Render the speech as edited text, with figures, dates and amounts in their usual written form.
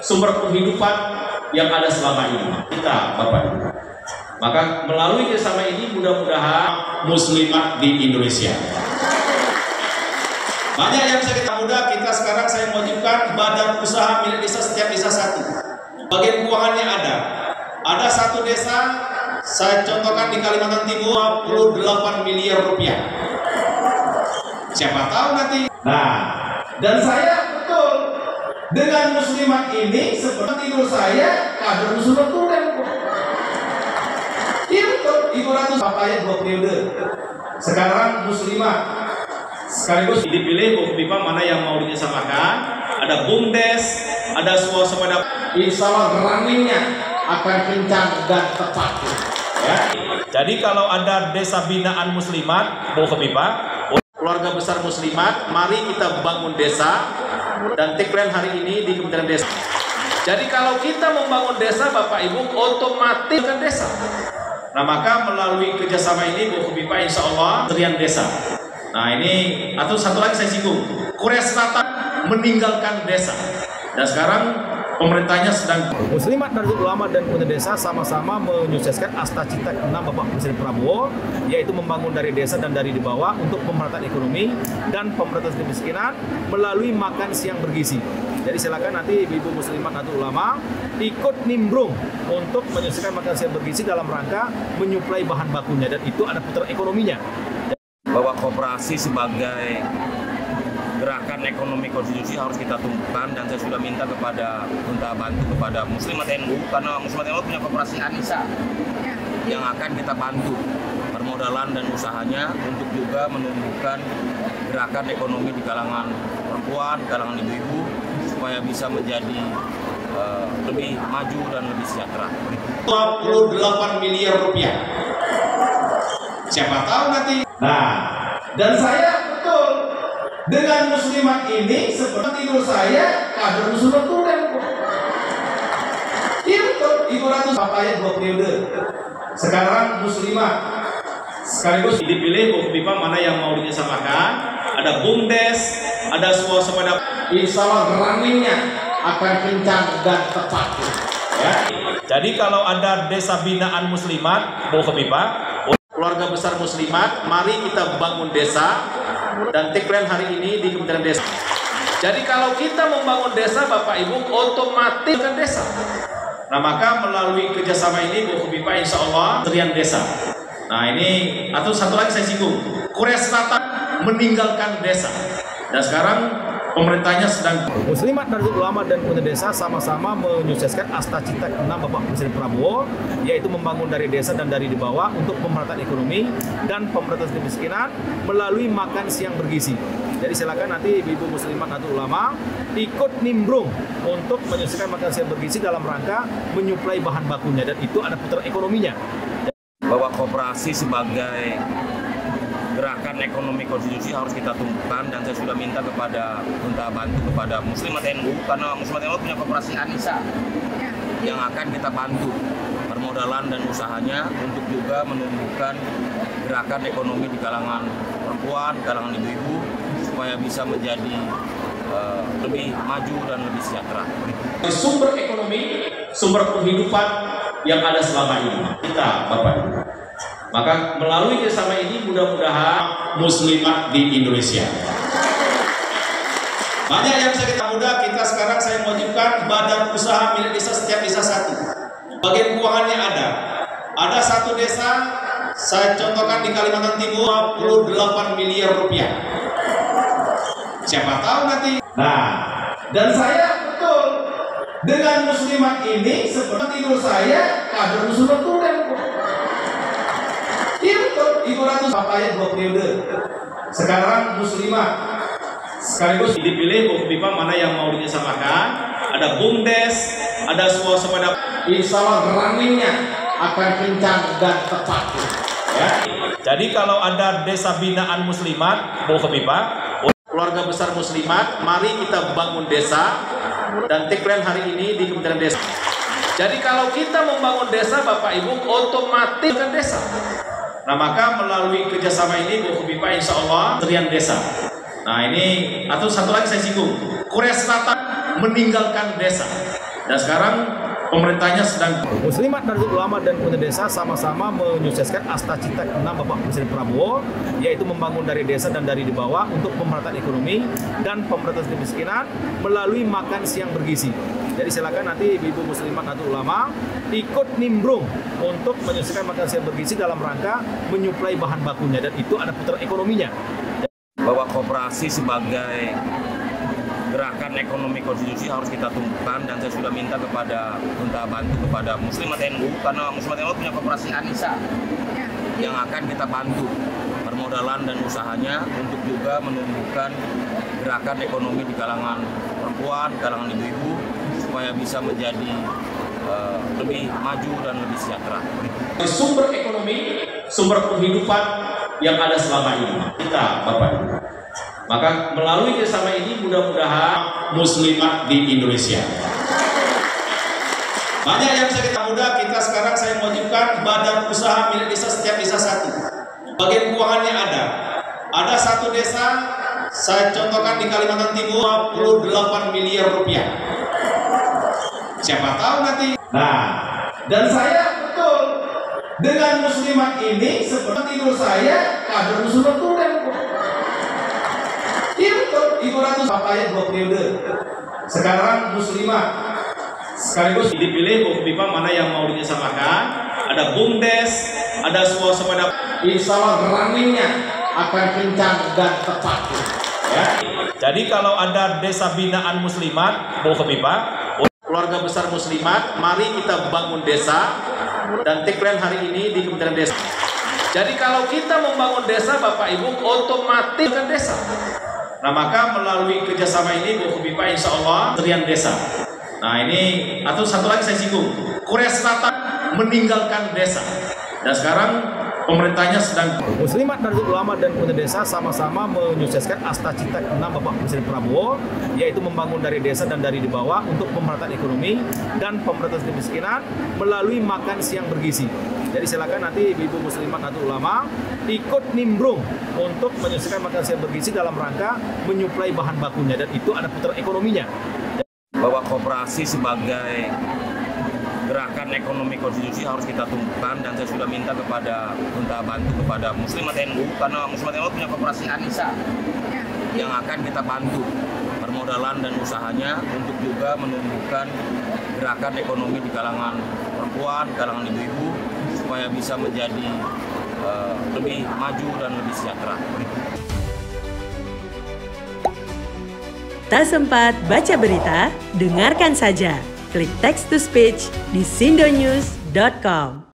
sumber penghidupan yang ada selama ini kita, Bapak Ibu. Maka melalui kerjasama ini mudah-mudahan muslimat di Indonesia. Banyak yang bisa kita mudah, sekarang saya mewajibkan badan usaha milik desa, setiap desa satu. Bagian keuangannya ada. Ada satu desa, saya contohkan di Kalimantan Timur, 28 miliar rupiah. Siapa tahu nanti. Nah, dan saya betul dengan muslimat ini seperti tidur saya kader muslimat tulen. Iya betul, Ibu Ratu Papaya 2 periode. Sekarang muslimat sekaligus dipilih Bu Pipa mana yang mau dikerjasamakan. Ada BUMDes, ada swasembada. Insya Allah runningnya akan kencang dan tepat. Ya. Jadi kalau ada desa binaan muslimat, Bu Pipa, keluarga besar muslimat, mari kita bangun desa. Dan tagline hari ini di Kementerian Desa. Jadi kalau kita membangun desa, Bapak Ibu, otomatis kan desa. Nah maka melalui kerjasama ini Bu Pipa insya Allah Kementerian Desa. Nah ini atau satu lagi saya singgung, Korea Selatan meninggalkan desa. Dan sekarang pemerintahnya sedang Muslimat Nahdlatul Ulama dan Pemuda Desa sama-sama menyukseskan Astacita ke-6 Bapak Presiden Prabowo, yaitu membangun dari desa dan dari di bawah untuk pemerataan ekonomi dan pemberantasan kemiskinan melalui makan siang bergizi. Jadi silakan nanti Ibu Muslimat Nahdlatul Ulama ikut nimbrung untuk menyukseskan makan siang bergizi dalam rangka menyuplai bahan bakunya, dan itu ada putaran ekonominya. Bahwa koperasi sebagai gerakan ekonomi konstitusi harus kita tumbuhkan, dan saya sudah minta bantu kepada Muslimat NU, karena Muslimat NU punya koperasi Anissa yang akan kita bantu permodalan dan usahanya untuk juga menumbuhkan gerakan ekonomi di kalangan perempuan, di kalangan ibu-ibu, supaya bisa menjadi lebih maju dan lebih sejahtera. 28 miliar rupiah. Siapa tahu nanti. Nah, dan saya betul dengan muslimat ini seperti tidur saya kader muslimat tulen. Iya betul, Ibu Ratu Papaya 2 periode. Sekarang muslimat sekaligus dipilih Bu Pipa mana yang mau dikerjasamakan. Ada BUMDes, ada swasembada. Insya Allah runningnya akan kencang dan tepat. Ya. Jadi kalau ada desa binaan muslimat, Bu Pipa, keluarga besar muslimat, mari kita bangun desa. Dan tagline hari ini di Kementerian Desa. Jadi kalau kita membangun desa, Bapak Ibu, otomatis kan desa. Nah maka melalui kerjasama ini Bu Pipa insya Allah Kementerian Desa. Nah ini atau satu lagi saya singgung, Korea Selatan meninggalkan desa. Dan sekarang pemerintahnya sedang Muslimat Nahdlatul Ulama dan Pemuda Desa sama-sama menyukseskan Astacita ke-6 Bapak Presiden Prabowo, yaitu membangun dari desa dan dari di bawah untuk pemerataan ekonomi dan pemberantasan kemiskinan melalui makan siang bergizi. Jadi silakan nanti Ibu Muslimat Nahdlatul Ulama ikut nimbrung untuk menyukseskan makan siang bergizi dalam rangka menyuplai bahan bakunya, dan itu ada putaran ekonominya. Bahwa koperasi sebagai gerakan ekonomi konstitusi harus kita tumbuhkan, dan saya sudah minta bantu kepada Muslimat NU, karena Muslimat NU punya koperasi Anissa yang akan kita bantu permodalan dan usahanya untuk juga menumbuhkan gerakan ekonomi di kalangan perempuan, di kalangan ibu-ibu, supaya bisa menjadi lebih maju dan lebih sejahtera. Sumber ekonomi, sumber penghidupan yang ada selama ini kita, Bapak Ibu. Maka melalui kerjasama ini mudah-mudahan muslimat di Indonesia. Banyak yang bisa kita mudah, sekarang saya mewajibkan badan usaha milik desa, setiap desa satu. Bagian keuangannya ada. Ada satu desa, saya contohkan di Kalimantan Timur, 28 miliar rupiah. Siapa tahu nanti. Nah, dan saya betul dengan muslimat ini seperti tidur saya kader muslimat tulen. Iya betul, Ibu Ratu Papaya 2 periode. Sekarang muslimat sekaligus dipilih Bu Pipa mana yang mau dikerjasamakan. Ada BUMDes, ada swasembada. Insya Allah runningnya akan kencang dan tepat. Ya. Jadi kalau ada desa binaan muslimat, Bu Pipa, keluarga besar muslimat, mari kita bangun desa. Dan tagline hari ini di Kementerian Desa. Jadi kalau kita membangun desa, Bapak Ibu, otomatis kan desa. Nah maka melalui kerjasama ini Bu Pipa insya Allah Kementerian Desa. Nah ini atau satu lagi saya singgung, Korea Selatan meninggalkan desa. Dan sekarang pemerintahnya sedang Muslimat, Nahdlatul Ulama dan pemerintah desa sama-sama menyukseskan Astacita 6 Bapak Presiden Prabowo, yaitu membangun dari desa dan dari di bawah untuk pemerataan ekonomi dan pemberantasan kemiskinan melalui makan siang bergizi. Jadi silakan nanti ibu Muslimat Nahdlatul Ulama ikut nimbrung untuk menyukseskan makan siang bergizi dalam rangka menyuplai bahan bakunya, dan itu ada putaran ekonominya. Bahwa koperasi sebagai gerakan ekonomi konstitusi harus kita tumbuhkan, dan saya sudah minta bantu kepada Muslimat NU, karena Muslimat NU punya koperasi Anissa yang akan kita bantu permodalan dan usahanya untuk juga menumbuhkan gerakan ekonomi di kalangan perempuan, di kalangan ibu-ibu, supaya bisa menjadi lebih maju dan lebih sejahtera. sumber ekonomi, sumber penghidupan yang ada selama ini kita, Bapak Ibu. Maka melalui kerjasama ini mudah-mudahan Muslimat di Indonesia. Banyak yang bisa kita mudah, sekarang saya mewajibkan badan usaha milik desa, setiap desa satu. Bagian keuangannya ada. Ada satu desa, saya contohkan di Kalimantan Timur, 28 miliar rupiah. Siapa tahu nanti. Nah, dan saya betul dengan Muslimat ini seperti tidur saya kader Muslimat Tulen. Iya betul, Ibu Ratu Papaya 2 periode. Sekarang Muslimat sekaligus dipilih Bu Kofifa mana yang mau dinyesamakan. Ada BUMDes, ada suasana. Insya Allah runningnya akan kencang dan tepat. Ya. Jadi kalau ada desa binaan Muslimat, Bu Kofifa, keluarga besar Muslimat, mari kita bangun desa. Dan tagline hari ini di Kementerian Desa. Jadi kalau kita membangun desa, Bapak Ibu, otomatis kan desa. Nah, maka melalui kerjasama ini Bu Kofifa insya Allah Kementerian Desa. Nah ini, atau satu lagi saya singgung, Korea Selatan meninggalkan desa. Dan sekarang pemerintahnya sedang Muslimat, Nahdlatul Ulama dan pemerintah desa sama-sama menyukseskan Astacita 6 Bapak Presiden Prabowo, yaitu membangun dari desa dan dari di bawah untuk pemerataan ekonomi dan pemberantasan kemiskinan melalui makan siang bergizi. Jadi silakan nanti ibu Muslimat Nahdlatul Ulama ikut nimbrung untuk menyukseskan makan siang bergizi dalam rangka menyuplai bahan bakunya, dan itu ada putaran ekonominya. Bahwa koperasi sebagai gerakan ekonomi konstitusi harus kita tumbuhkan, dan saya sudah minta bantu kepada Muslimat NU, karena Muslimat NU punya koperasi Anissa yang akan kita bantu permodalan dan usahanya untuk juga menumbuhkan gerakan ekonomi di kalangan perempuan, di kalangan ibu-ibu, supaya bisa menjadi lebih maju dan lebih sejahtera. Tak sempat baca berita? Dengarkan saja. Klik text to speech di sindonews.com.